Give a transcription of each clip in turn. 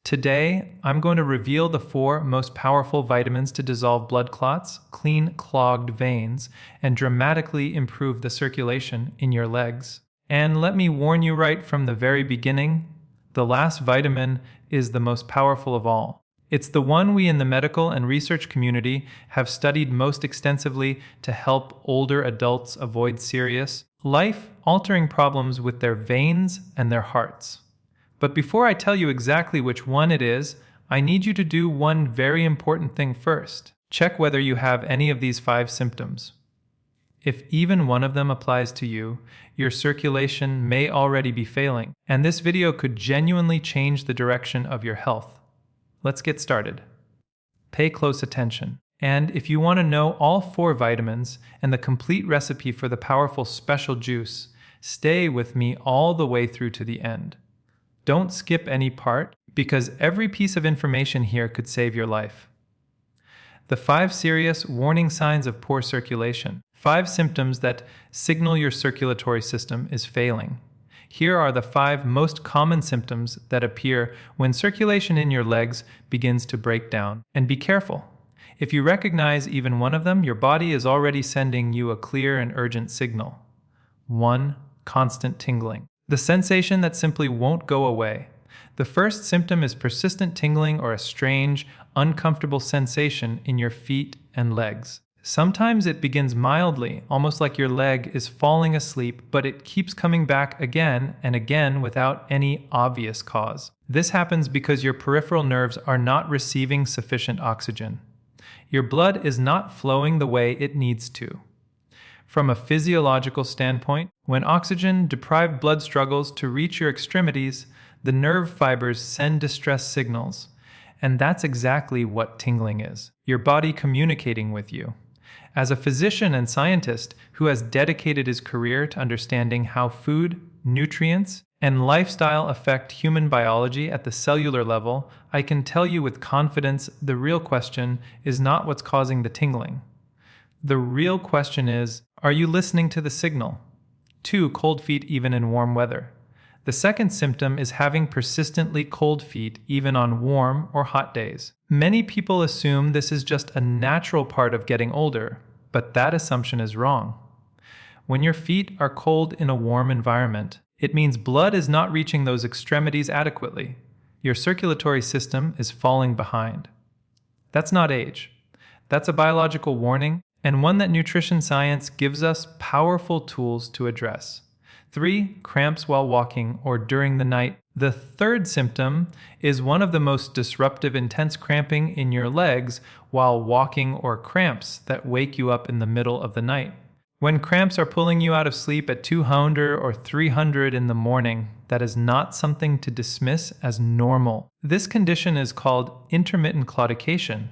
Today, I'm going to reveal the 4 most powerful vitamins to dissolve blood clots, clean clogged veins, and dramatically improve the circulation in your legs. And let me warn you right from the very beginning, the last vitamin is the most powerful of all. It's the one we in the medical and research community have studied most extensively to help older adults avoid serious, life-altering problems with their veins and their hearts. But before I tell you exactly which one it is, I need you to do one very important thing first. Check whether you have any of these 5 symptoms. If even one of them applies to you, your circulation may already be failing, and this video could genuinely change the direction of your health. Let's get started. Pay close attention. And if you want to know all 4 vitamins and the complete recipe for the powerful special juice, stay with me all the way through to the end. Don't skip any part, because every piece of information here could save your life. The 5 serious warning signs of poor circulation. 5 symptoms that signal your circulatory system is failing. Here are the 5 most common symptoms that appear when circulation in your legs begins to break down. And be careful. If you recognize even one of them, your body is already sending you a clear and urgent signal. 1. Constant tingling. The sensation that simply won't go away. The first symptom is persistent tingling or a strange, uncomfortable sensation in your feet and legs. Sometimes it begins mildly, almost like your leg is falling asleep, but it keeps coming back again and again without any obvious cause. This happens because your peripheral nerves are not receiving sufficient oxygen. Your blood is not flowing the way it needs to. From a physiological standpoint, when oxygen-deprived blood struggles to reach your extremities, the nerve fibers send distress signals. And that's exactly what tingling is. Your body communicating with you. As a physician and scientist who has dedicated his career to understanding how food, nutrients, and lifestyle affect human biology at the cellular level, I can tell you with confidence the real question is not what's causing the tingling. The real question is, are you listening to the signal? 2. Cold feet even in warm weather. The second symptom is having persistently cold feet even on warm or hot days. Many people assume this is just a natural part of getting older, but that assumption is wrong. When your feet are cold in a warm environment, it means blood is not reaching those extremities adequately. Your circulatory system is falling behind. That's not age. That's a biological warning, and one that nutrition science gives us powerful tools to address. 3. Cramps while walking or during the night. The third symptom is one of the most disruptive intense cramping in your legs while walking or cramps that wake you up in the middle of the night. When cramps are pulling you out of sleep at 200 or 300 in the morning, that is not something to dismiss as normal. This condition is called intermittent claudication,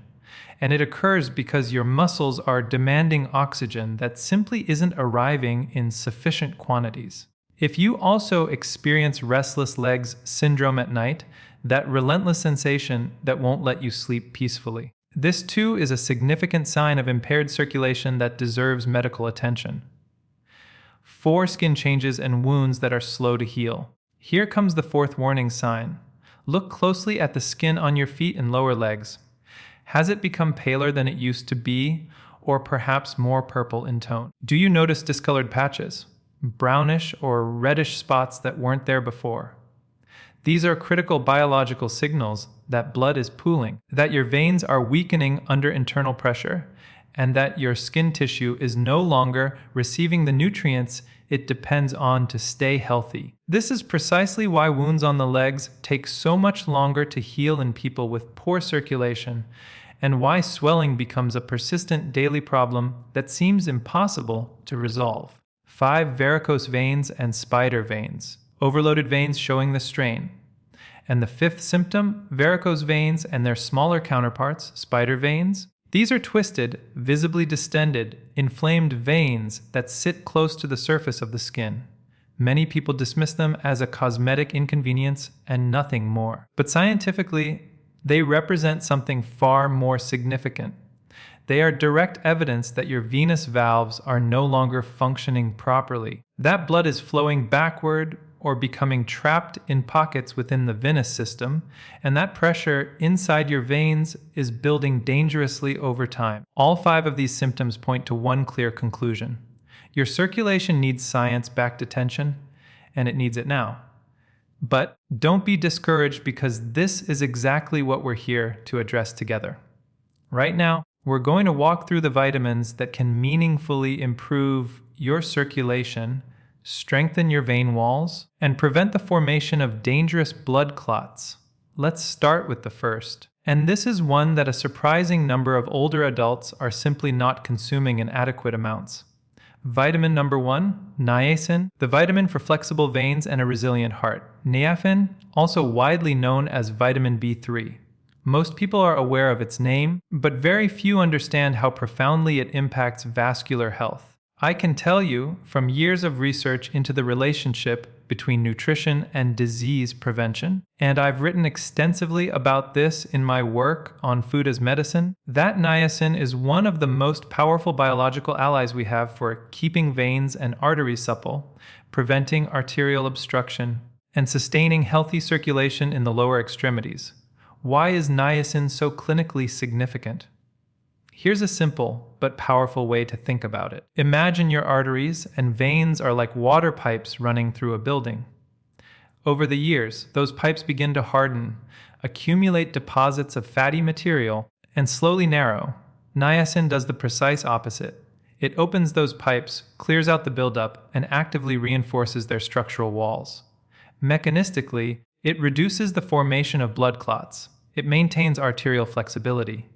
and it occurs because your muscles are demanding oxygen that simply isn't arriving in sufficient quantities. If you also experience restless legs syndrome at night, that relentless sensation that won't let you sleep peacefully, this too is a significant sign of impaired circulation that deserves medical attention. 4. Skin changes and wounds that are slow to heal. Here comes the 4th warning sign. Look closely at the skin on your feet and lower legs. Has it become paler than it used to be, or perhaps more purple in tone? Do you notice discolored patches, brownish or reddish spots that weren't there before? These are critical biological signals that blood is pooling, that your veins are weakening under internal pressure, and that your skin tissue is no longer receiving the nutrients it depends on to stay healthy. This is precisely why wounds on the legs take so much longer to heal in people with poor circulation, and why swelling becomes a persistent daily problem that seems impossible to resolve. 5. Varicose veins and spider veins. Overloaded veins showing the strain. And the 5th symptom, varicose veins and their smaller counterparts, spider veins. These are twisted, visibly distended, inflamed veins that sit close to the surface of the skin. Many people dismiss them as a cosmetic inconvenience and nothing more. But scientifically, they represent something far more significant. They are direct evidence that your venous valves are no longer functioning properly. That blood is flowing backward or becoming trapped in pockets within the venous system, and that pressure inside your veins is building dangerously over time. All 5 of these symptoms point to one clear conclusion. Your circulation needs science-backed attention, and it needs it now. But don't be discouraged, because this is exactly what we're here to address together. Right now, we're going to walk through the vitamins that can meaningfully improve your circulation, strengthen your vein walls, and prevent the formation of dangerous blood clots. Let's start with the first. And this is one that a surprising number of older adults are simply not consuming in adequate amounts. Vitamin number 1, niacin, the vitamin for flexible veins and a resilient heart. Niacin, also widely known as vitamin B3. Most people are aware of its name, but very few understand how profoundly it impacts vascular health. I can tell you from years of research into the relationship between nutrition and disease prevention, and I've written extensively about this in my work on food as medicine, that niacin is one of the most powerful biological allies we have for keeping veins and arteries supple, preventing arterial obstruction, and sustaining healthy circulation in the lower extremities. Why is niacin so clinically significant? Here's a simple but powerful way to think about it. Imagine your arteries and veins are like water pipes running through a building. Over the years, those pipes begin to harden, accumulate deposits of fatty material, and slowly narrow. Niacin does the precise opposite. It opens those pipes, clears out the buildup, and actively reinforces their structural walls. Mechanistically, it reduces the formation of blood clots. It maintains arterial flexibility.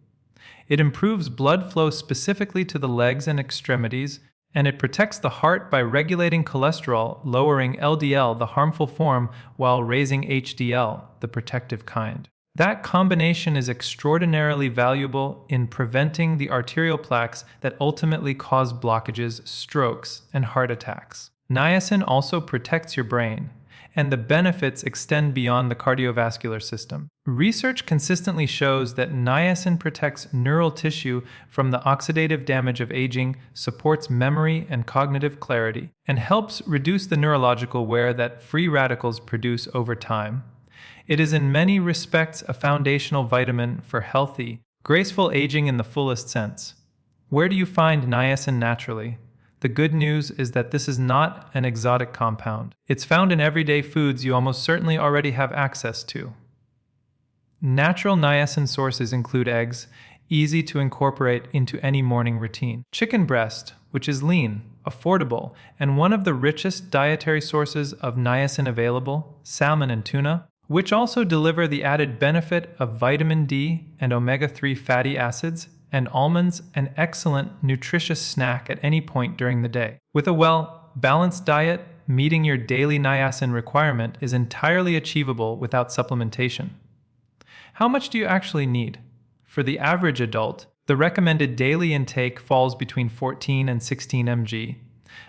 It improves blood flow specifically to the legs and extremities, and it protects the heart by regulating cholesterol, lowering LDL, the harmful form, while raising HDL, the protective kind. That combination is extraordinarily valuable in preventing the arterial plaques that ultimately cause blockages, strokes, and heart attacks. Niacin also protects your brain, and the benefits extend beyond the cardiovascular system. Research consistently shows that niacin protects neural tissue from the oxidative damage of aging, supports memory and cognitive clarity, and helps reduce the neurological wear that free radicals produce over time. It is in many respects a foundational vitamin for healthy, graceful aging in the fullest sense. Where do you find niacin naturally? The good news is that this is not an exotic compound. It's found in everyday foods you almost certainly already have access to. Natural niacin sources include eggs, easy to incorporate into any morning routine. Chicken breast, which is lean, affordable, and one of the richest dietary sources of niacin available, salmon and tuna, which also deliver the added benefit of vitamin D and omega-3 fatty acids, and almonds, an excellent, nutritious snack at any point during the day. With a well-balanced diet, meeting your daily niacin requirement is entirely achievable without supplementation. How much do you actually need? For the average adult, the recommended daily intake falls between 14 and 16 mg.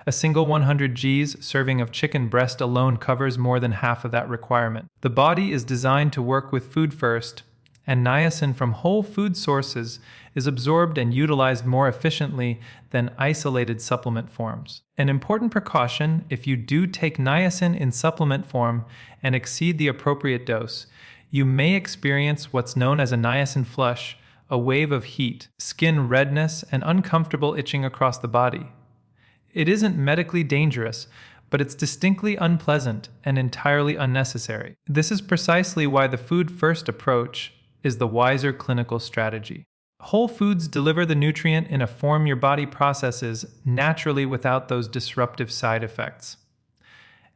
A single 100 Gs serving of chicken breast alone covers more than half of that requirement. The body is designed to work with food first, and niacin from whole food sources is absorbed and utilized more efficiently than isolated supplement forms. An important precaution: if you do take niacin in supplement form and exceed the appropriate dose, you may experience what's known as a niacin flush, a wave of heat, skin redness, and uncomfortable itching across the body. It isn't medically dangerous, but it's distinctly unpleasant and entirely unnecessary. This is precisely why the food-first approach is the wiser clinical strategy. Whole foods deliver the nutrient in a form your body processes naturally without those disruptive side effects.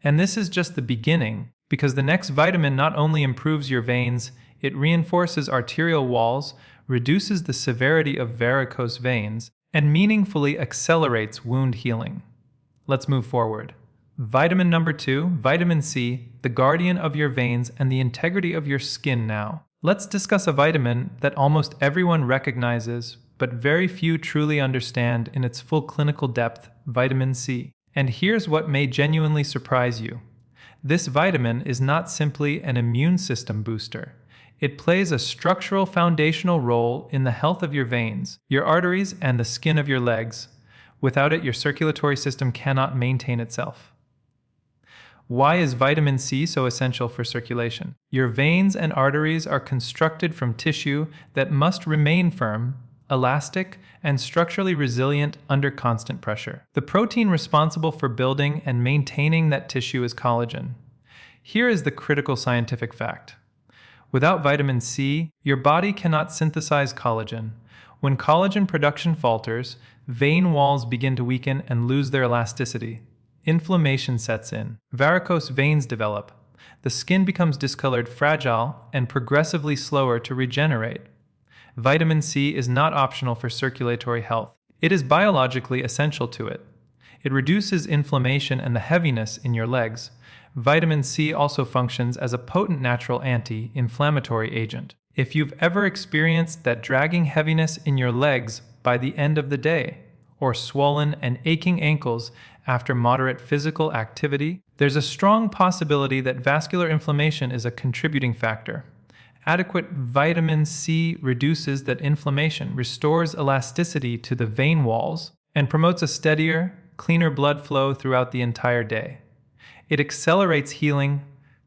And this is just the beginning, because the next vitamin not only improves your veins, it reinforces arterial walls, reduces the severity of varicose veins, and meaningfully accelerates wound healing. Let's move forward. Vitamin number 2, vitamin C, the guardian of your veins and the integrity of your skin now. Let's discuss a vitamin that almost everyone recognizes, but very few truly understand in its full clinical depth: vitamin C. And here's what may genuinely surprise you. This vitamin is not simply an immune system booster. It plays a structural foundational role in the health of your veins, your arteries, and the skin of your legs. Without it, your circulatory system cannot maintain itself. Why is vitamin C so essential for circulation? Your veins and arteries are constructed from tissue that must remain firm, elastic, and structurally resilient under constant pressure. The protein responsible for building and maintaining that tissue is collagen. Here is the critical scientific fact. Without vitamin C, your body cannot synthesize collagen. When collagen production falters, vein walls begin to weaken and lose their elasticity. Inflammation sets in. Varicose veins develop. The skin becomes discolored, fragile, and progressively slower to regenerate. Vitamin C is not optional for circulatory health. It is biologically essential to it. It reduces inflammation and the heaviness in your legs. Vitamin C also functions as a potent natural anti-inflammatory agent. If you've ever experienced that dragging heaviness in your legs by the end of the day, or swollen and aching ankles after moderate physical activity, there's a strong possibility that vascular inflammation is a contributing factor. Adequate vitamin C reduces that inflammation, restores elasticity to the vein walls, and promotes a steadier, cleaner blood flow throughout the entire day. It accelerates healing,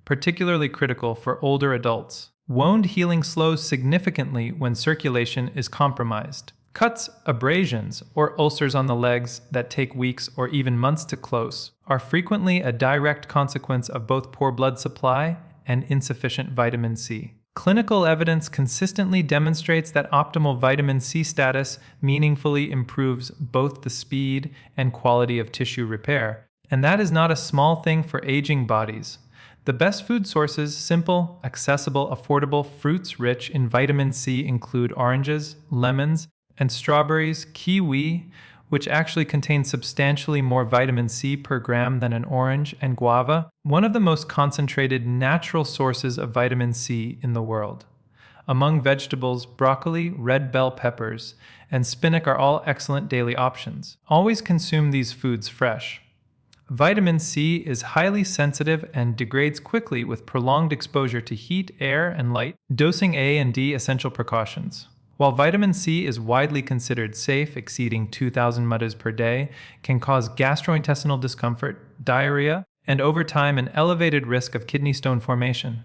particularly critical for older adults. Wound healing slows significantly when circulation is compromised. Cuts, abrasions, or ulcers on the legs that take weeks or even months to close are frequently a direct consequence of both poor blood supply and insufficient vitamin C. Clinical evidence consistently demonstrates that optimal vitamin C status meaningfully improves both the speed and quality of tissue repair, and that is not a small thing for aging bodies. The best food sources, simple, accessible, affordable, fruits rich in vitamin C include oranges, lemons, and strawberries, kiwi, which actually contains substantially more vitamin C per gram than an orange, and guava, one of the most concentrated natural sources of vitamin C in the world. Among vegetables, broccoli, red bell peppers, and spinach are all excellent daily options. Always consume these foods fresh. Vitamin C is highly sensitive and degrades quickly with prolonged exposure to heat, air, and light. Dosing A and D essential precautions. While vitamin C is widely considered safe, exceeding 2,000 mg per day can cause gastrointestinal discomfort, diarrhea, and over time an elevated risk of kidney stone formation.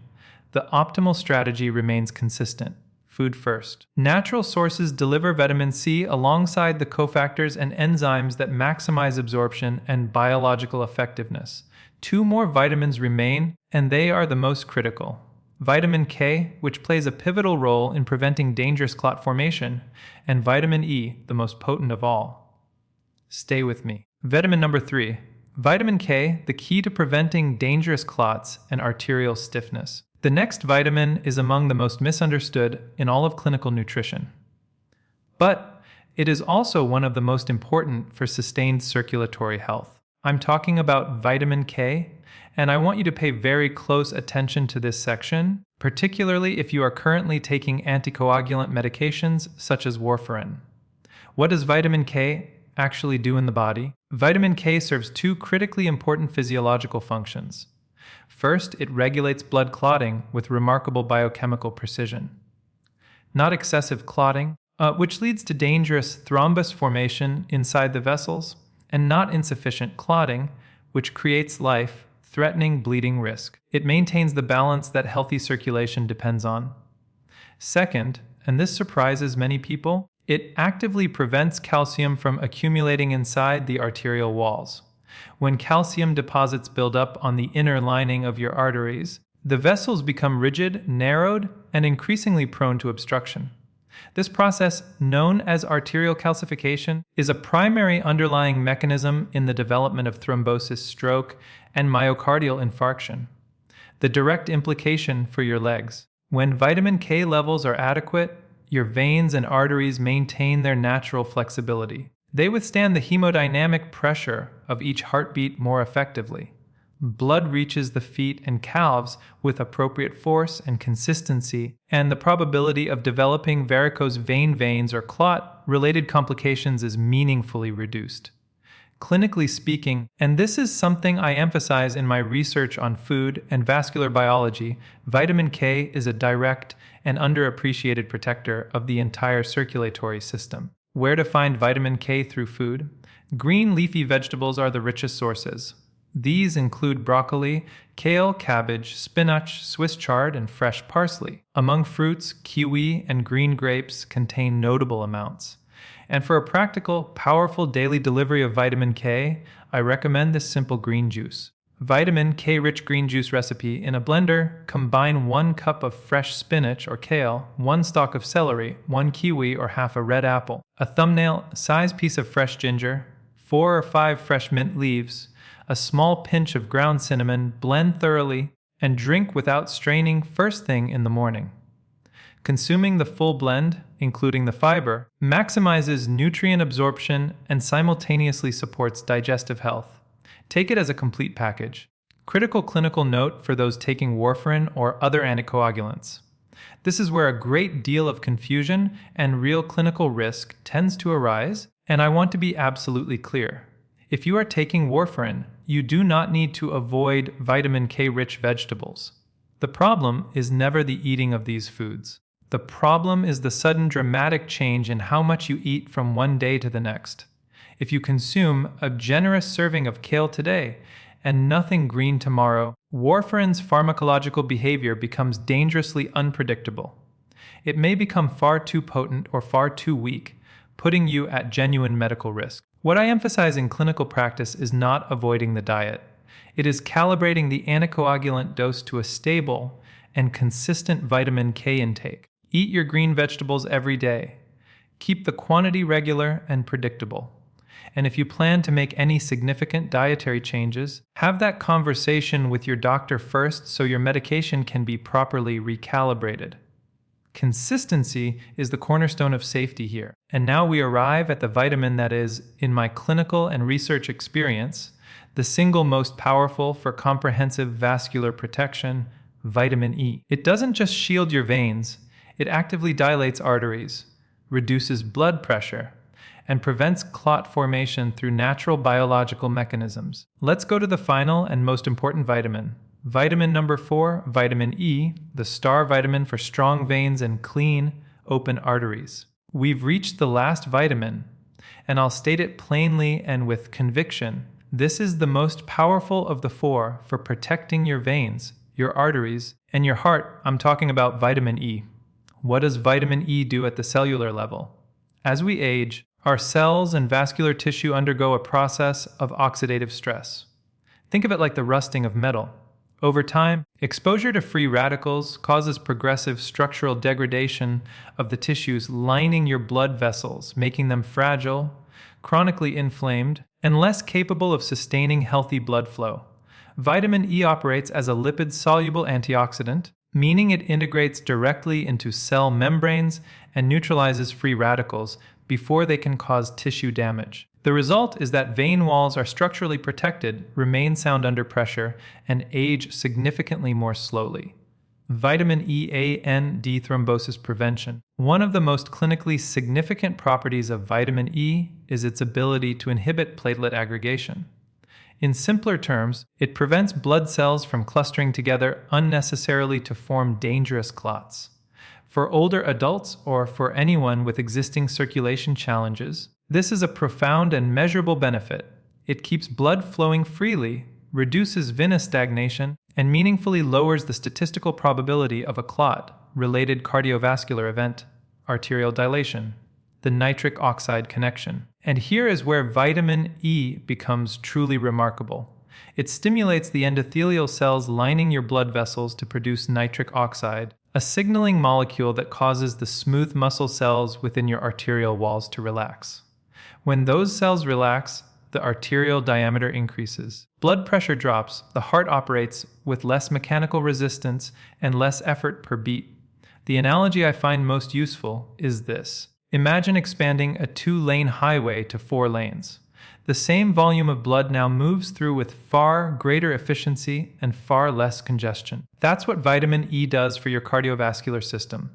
The optimal strategy remains consistent. Food first. Natural sources deliver vitamin C alongside the cofactors and enzymes that maximize absorption and biological effectiveness. Two more vitamins remain, and they are the most critical. Vitamin K, which plays a pivotal role in preventing dangerous clot formation, and vitamin E, the most potent of all. Stay with me. Vitamin number 3. Vitamin K, the key to preventing dangerous clots and arterial stiffness. The next vitamin is among the most misunderstood in all of clinical nutrition. But it is also one of the most important for sustained circulatory health. I'm talking about vitamin K, and I want you to pay very close attention to this section, particularly if you are currently taking anticoagulant medications such as warfarin. What does vitamin K actually do in the body? Vitamin K serves two critically important physiological functions. First, it regulates blood clotting with remarkable biochemical precision. Not excessive clotting, which leads to dangerous thrombus formation inside the vessels, and not insufficient clotting, which creates life-threatening bleeding risk. It maintains the balance that healthy circulation depends on. Second, and this surprises many people, it actively prevents calcium from accumulating inside the arterial walls. When calcium deposits build up on the inner lining of your arteries, the vessels become rigid, narrowed, and increasingly prone to obstruction. This process, known as arterial calcification, is a primary underlying mechanism in the development of thrombosis, stroke, and myocardial infarction. The direct implication for your legs. When vitamin K levels are adequate, your veins and arteries maintain their natural flexibility. They withstand the hemodynamic pressure of each heartbeat more effectively. Blood reaches the feet and calves with appropriate force and consistency, and the probability of developing varicose veins or clot-related complications is meaningfully reduced. Clinically speaking, and this is something I emphasize in my research on food and vascular biology, vitamin K is a direct and underappreciated protector of the entire circulatory system. Where to find vitamin K through food? Green leafy vegetables are the richest sources. These include broccoli, kale, cabbage, spinach, Swiss chard, and fresh parsley. Among fruits, kiwi and green grapes contain notable amounts. And for a practical, powerful daily delivery of vitamin K, I recommend this simple green juice. Vitamin K-rich green juice recipe: in a blender, combine 1 cup of fresh spinach or kale, 1 stalk of celery, 1 kiwi or half a red apple, a thumbnail-sized piece of fresh ginger, 4 or 5 fresh mint leaves, a small pinch of ground cinnamon. Blend thoroughly and drink without straining first thing in the morning. Consuming the full blend, including the fiber, maximizes nutrient absorption and simultaneously supports digestive health. Take it as a complete package. Critical clinical note for those taking warfarin or other anticoagulants. This is where a great deal of confusion and real clinical risk tends to arise, and I want to be absolutely clear. If you are taking warfarin, you do not need to avoid vitamin K-rich vegetables. The problem is never the eating of these foods. The problem is the sudden dramatic change in how much you eat from one day to the next. If you consume a generous serving of kale today and nothing green tomorrow, warfarin's pharmacological behavior becomes dangerously unpredictable. It may become far too potent or far too weak, putting you at genuine medical risk. What I emphasize in clinical practice is not avoiding the diet. It is calibrating the anticoagulant dose to a stable and consistent vitamin K intake. Eat your green vegetables every day. Keep the quantity regular and predictable. And if you plan to make any significant dietary changes, have that conversation with your doctor first so your medication can be properly recalibrated. Consistency is the cornerstone of safety here. And now we arrive at the vitamin that is, in my clinical and research experience, the single most powerful for comprehensive vascular protection: vitamin E. It doesn't just shield your veins, it actively dilates arteries, reduces blood pressure, and prevents clot formation through natural biological mechanisms. Let's go to the final and most important vitamin. Vitamin number 4, vitamin E, the star vitamin for strong veins and clean, open arteries. We've reached the last vitamin, and I'll state it plainly and with conviction. This is the most powerful of the 4 for protecting your veins, your arteries, and your heart. I'm talking about vitamin E. What does vitamin E do at the cellular level? As we age, our cells and vascular tissue undergo a process of oxidative stress. Think of it like the rusting of metal. Over time, exposure to free radicals causes progressive structural degradation of the tissues lining your blood vessels, making them fragile, chronically inflamed, and less capable of sustaining healthy blood flow. Vitamin E operates as a lipid-soluble antioxidant, meaning it integrates directly into cell membranes and neutralizes free radicals before they can cause tissue damage. The result is that vein walls are structurally protected, remain sound under pressure, and age significantly more slowly. Vitamin E and thrombosis prevention. One of the most clinically significant properties of vitamin E is its ability to inhibit platelet aggregation. In simpler terms, it prevents blood cells from clustering together unnecessarily to form dangerous clots. For older adults or for anyone with existing circulation challenges, this is a profound and measurable benefit. It keeps blood flowing freely, reduces venous stagnation, and meaningfully lowers the statistical probability of a clot-related cardiovascular event, arterial dilation, the nitric oxide connection. And here is where vitamin E becomes truly remarkable. It stimulates the endothelial cells lining your blood vessels to produce nitric oxide, a signaling molecule that causes the smooth muscle cells within your arterial walls to relax. When those cells relax, the arterial diameter increases. Blood pressure drops, the heart operates with less mechanical resistance and less effort per beat. The analogy I find most useful is this. Imagine expanding a 2-lane highway to 4 lanes. The same volume of blood now moves through with far greater efficiency and far less congestion. That's what vitamin E does for your cardiovascular system.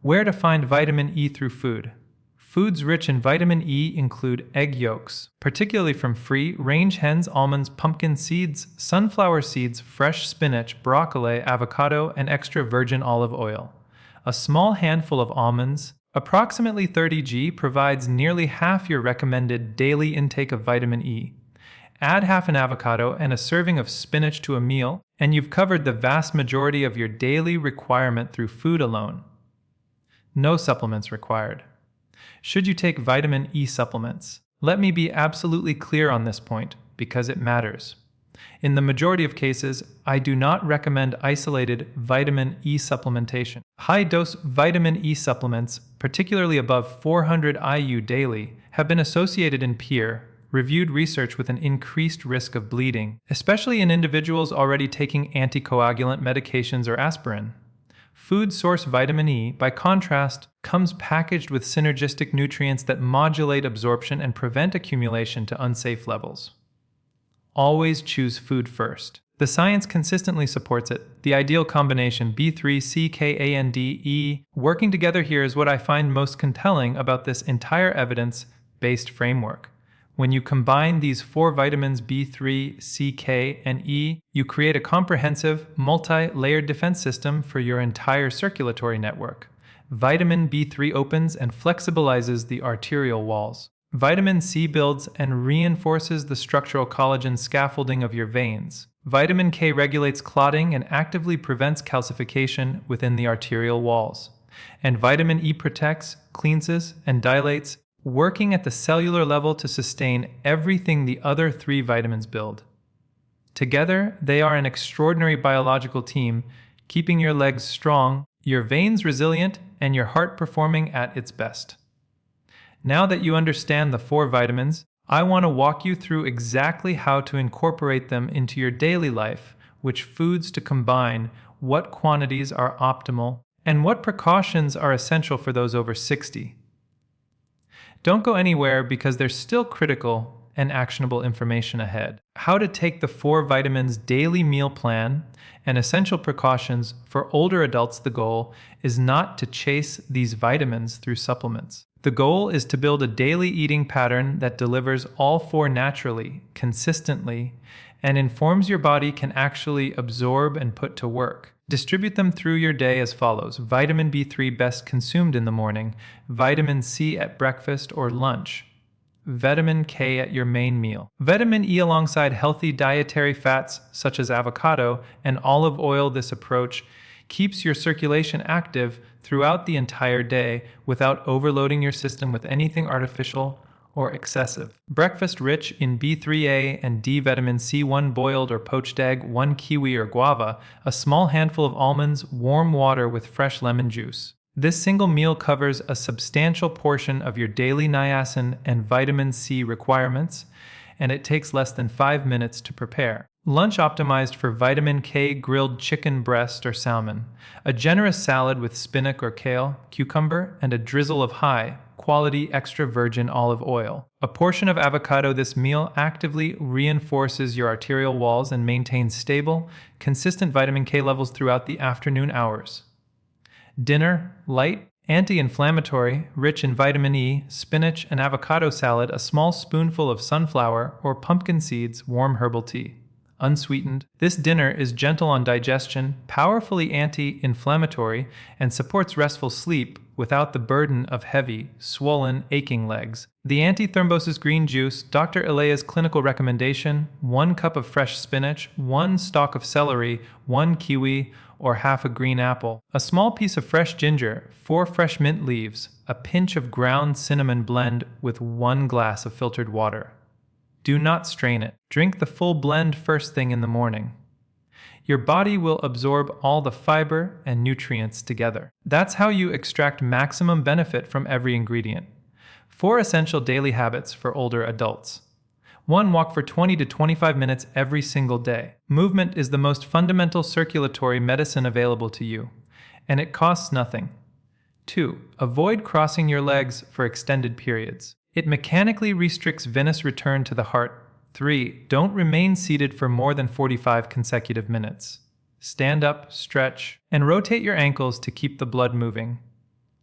Where to find vitamin E through food? Foods rich in vitamin E include egg yolks, particularly from free-range hens, almonds, pumpkin seeds, sunflower seeds, fresh spinach, broccoli, avocado, and extra virgin olive oil. A small handful of almonds, approximately 30 g, provides nearly half your recommended daily intake of vitamin E. Add half an avocado and a serving of spinach to a meal, and you've covered the vast majority of your daily requirement through food alone. No supplements required. Should you take vitamin E supplements? Let me be absolutely clear on this point, because it matters. In the majority of cases, I do not recommend isolated vitamin E supplementation. High-dose vitamin E supplements, particularly above 400 IU daily, have been associated in peer-reviewed research with an increased risk of bleeding, especially in individuals already taking anticoagulant medications or aspirin. Food-source vitamin E, by contrast, comes packaged with synergistic nutrients that modulate absorption and prevent accumulation to unsafe levels. Always choose food first. The science consistently supports it. The ideal combination B3, C, K, A, and D, E. Working together here is what I find most compelling about this entire evidence-based framework. When you combine these four vitamins B3, C, K, and E, you create a comprehensive, multi-layered defense system for your entire circulatory network. Vitamin B3 opens and flexibilizes the arterial walls. Vitamin C builds and reinforces the structural collagen scaffolding of your veins. Vitamin K regulates clotting and actively prevents calcification within the arterial walls. And vitamin E protects, cleanses, and dilates, working at the cellular level to sustain everything the other three vitamins build. Together, they are an extraordinary biological team, keeping your legs strong, your veins resilient, and your heart performing at its best. Now that you understand the four vitamins, I want to walk you through exactly how to incorporate them into your daily life, which foods to combine, what quantities are optimal, and what precautions are essential for those over 60. Don't go anywhere because there's still critical and actionable information ahead. How to take the four vitamins daily meal plan and essential precautions for older adults. The goal is not to chase these vitamins through supplements. The goal is to build a daily eating pattern that delivers all four naturally, consistently, and informs your body can actually absorb and put to work. Distribute them through your day as follows. Vitamin B3 best consumed in the morning, vitamin C at breakfast or lunch, vitamin K at your main meal. Vitamin E alongside healthy dietary fats such as avocado and olive oil. This approach keeps your circulation active throughout the entire day without overloading your system with anything artificial or excessive. Breakfast rich in B3A and D vitamin C, 1 boiled or poached egg, 1 kiwi or guava, a small handful of almonds, warm water with fresh lemon juice. This single meal covers a substantial portion of your daily niacin and vitamin C requirements, and it takes less than 5 minutes to prepare. Lunch optimized for vitamin K, grilled chicken breast or salmon, a generous salad with spinach or kale, cucumber, and a drizzle of high-quality extra virgin olive oil. A portion of avocado. This meal actively reinforces your arterial walls and maintains stable, consistent vitamin K levels throughout the afternoon hours. Dinner, light, anti-inflammatory, rich in vitamin E, spinach and avocado salad, a small spoonful of sunflower or pumpkin seeds, warm herbal tea. Unsweetened. This dinner is gentle on digestion, powerfully anti-inflammatory, and supports restful sleep without the burden of heavy, swollen, aching legs. The anti-thrombosis green juice. Dr. Elea's clinical recommendation: 1 cup of fresh spinach, 1 stalk of celery, 1 kiwi, or half a green apple, a small piece of fresh ginger, 4 fresh mint leaves, a pinch of ground cinnamon. Blend with 1 glass of filtered water. Do not strain it. Drink the full blend first thing in the morning. Your body will absorb all the fiber and nutrients together. That's how you extract maximum benefit from every ingredient. 4 essential daily habits for older adults. 1. Walk for 20 to 25 minutes every single day. Movement is the most fundamental circulatory medicine available to you, and it costs nothing. 2. Avoid crossing your legs for extended periods. It mechanically restricts venous return to the heart. 3. Don't remain seated for more than 45 consecutive minutes. Stand up, stretch, and rotate your ankles to keep the blood moving.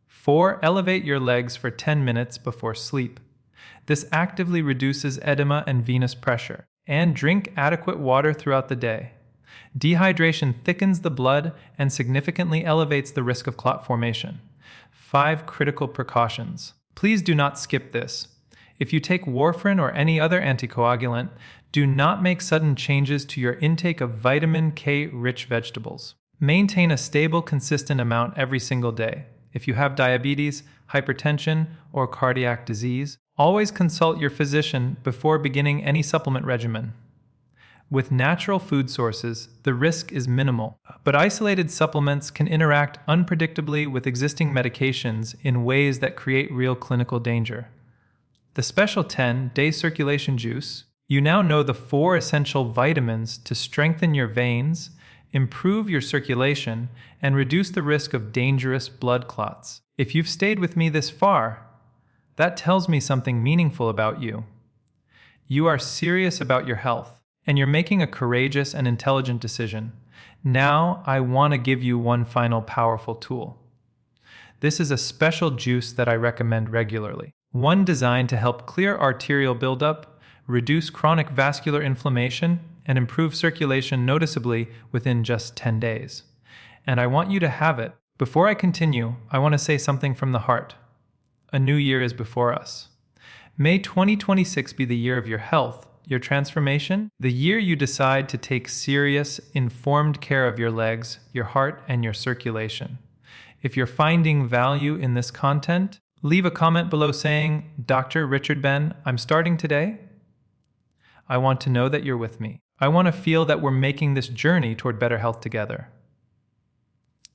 4. Elevate your legs for 10 minutes before sleep. This actively reduces edema and venous pressure. And drink adequate water throughout the day. Dehydration thickens the blood and significantly elevates the risk of clot formation. 5 critical precautions. Please do not skip this. If you take warfarin or any other anticoagulant, do not make sudden changes to your intake of vitamin K-rich vegetables. Maintain a stable, consistent amount every single day. If you have diabetes, hypertension, or cardiac disease, always consult your physician before beginning any supplement regimen. With natural food sources, the risk is minimal, but isolated supplements can interact unpredictably with existing medications in ways that create real clinical danger. The Special 10 Day Circulation Juice, you now know the 4 essential vitamins to strengthen your veins, improve your circulation, and reduce the risk of dangerous blood clots. If you've stayed with me this far, that tells me something meaningful about you. You are serious about your health, and you're making a courageous and intelligent decision. Now, I want to give you one final powerful tool. This is a special juice that I recommend regularly. One designed to help clear arterial buildup, reduce chronic vascular inflammation, and improve circulation noticeably within just 10 days. And I want you to have it. Before I continue, I want to say something from the heart. A new year is before us. May 2026 be the year of your health, your transformation, the year you decide to take serious, informed care of your legs, your heart, and your circulation. If you're finding value in this content, leave a comment below saying, Dr. Richard Ben, I'm starting today. I want to know that you're with me. I want to feel that we're making this journey toward better health together.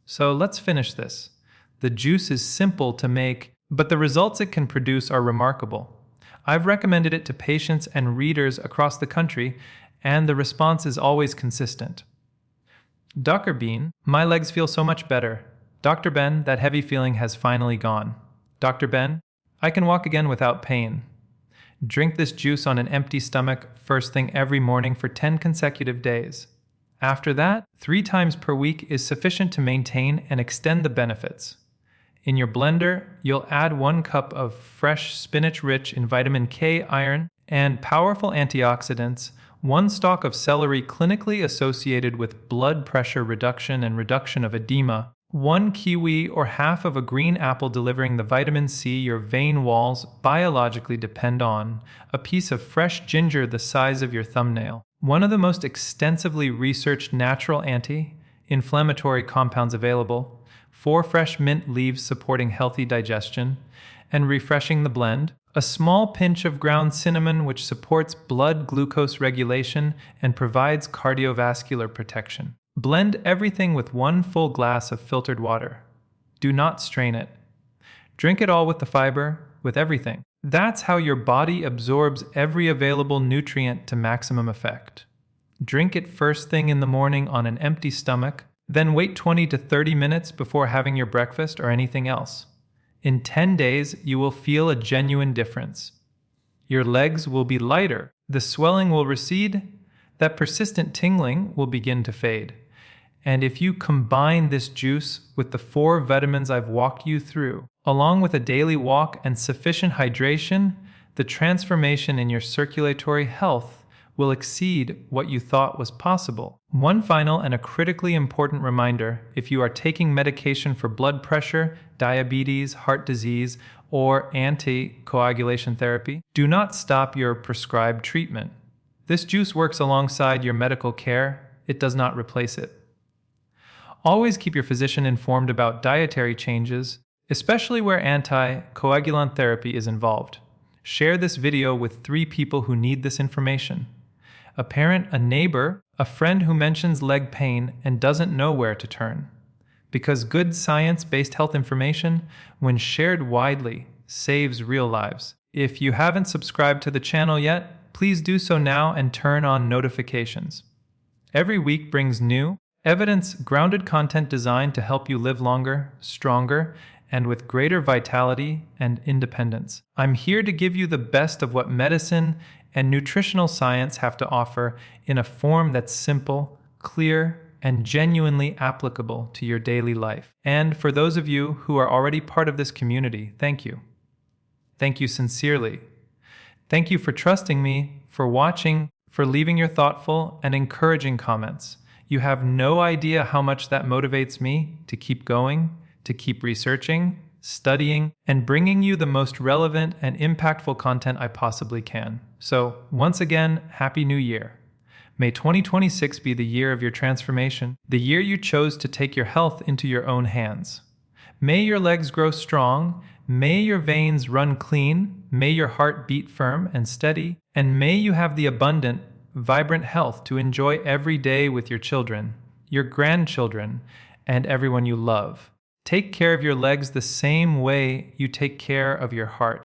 So let's finish this. The juice is simple to make, but the results it can produce are remarkable. I've recommended it to patients and readers across the country, and the response is always consistent. Dr. Bean, my legs feel so much better. Dr. Ben, that heavy feeling has finally gone. Dr. Ben, I can walk again without pain. Drink this juice on an empty stomach first thing every morning for 10 consecutive days. After that, 3 times per week is sufficient to maintain and extend the benefits. In your blender, you'll add 1 cup of fresh spinach rich in vitamin K, iron, and powerful antioxidants, 1 stalk of celery clinically associated with blood pressure reduction and reduction of edema, 1 kiwi or half of a green apple delivering the vitamin C your vein walls biologically depend on, a piece of fresh ginger the size of your thumbnail, one of the most extensively researched natural anti-inflammatory compounds available, 4 fresh mint leaves supporting healthy digestion, and refreshing the blend, a small pinch of ground cinnamon which supports blood glucose regulation and provides cardiovascular protection. Blend everything with 1 full glass of filtered water. Do not strain it. Drink it all with the fiber, with everything. That's how your body absorbs every available nutrient to maximum effect. Drink it first thing in the morning on an empty stomach, then wait 20 to 30 minutes before having your breakfast or anything else. In 10 days, you will feel a genuine difference. Your legs will be lighter, the swelling will recede, that persistent tingling will begin to fade. And if you combine this juice with the 4 vitamins I've walked you through, along with a daily walk and sufficient hydration, the transformation in your circulatory health will exceed what you thought was possible. One final and a critically important reminder: if you are taking medication for blood pressure, diabetes, heart disease, or anticoagulation therapy, do not stop your prescribed treatment. This juice works alongside your medical care. It does not replace it. Always keep your physician informed about dietary changes, especially where anticoagulant therapy is involved. Share this video with 3 people who need this information: a parent, a neighbor, a friend who mentions leg pain and doesn't know where to turn. Because good science-based health information, when shared widely, saves real lives. If you haven't subscribed to the channel yet, please do so now and turn on notifications. Every week brings new, evidence-grounded content designed to help you live longer, stronger, and with greater vitality and independence. I'm here to give you the best of what medicine and nutritional science have to offer in a form that's simple, clear, and genuinely applicable to your daily life. And for those of you who are already part of this community, thank you. Thank you sincerely. Thank you for trusting me, for watching, for leaving your thoughtful and encouraging comments. You have no idea how much that motivates me to keep going, to keep researching, studying, and bringing you the most relevant and impactful content I possibly can. So, once again, Happy New Year. May 2026 be the year of your transformation, the year you chose to take your health into your own hands. May your legs grow strong, may your veins run clean, may your heart beat firm and steady, and may you have the abundant, vibrant health to enjoy every day with your children, your grandchildren, and everyone you love. Take care of your legs the same way you take care of your heart.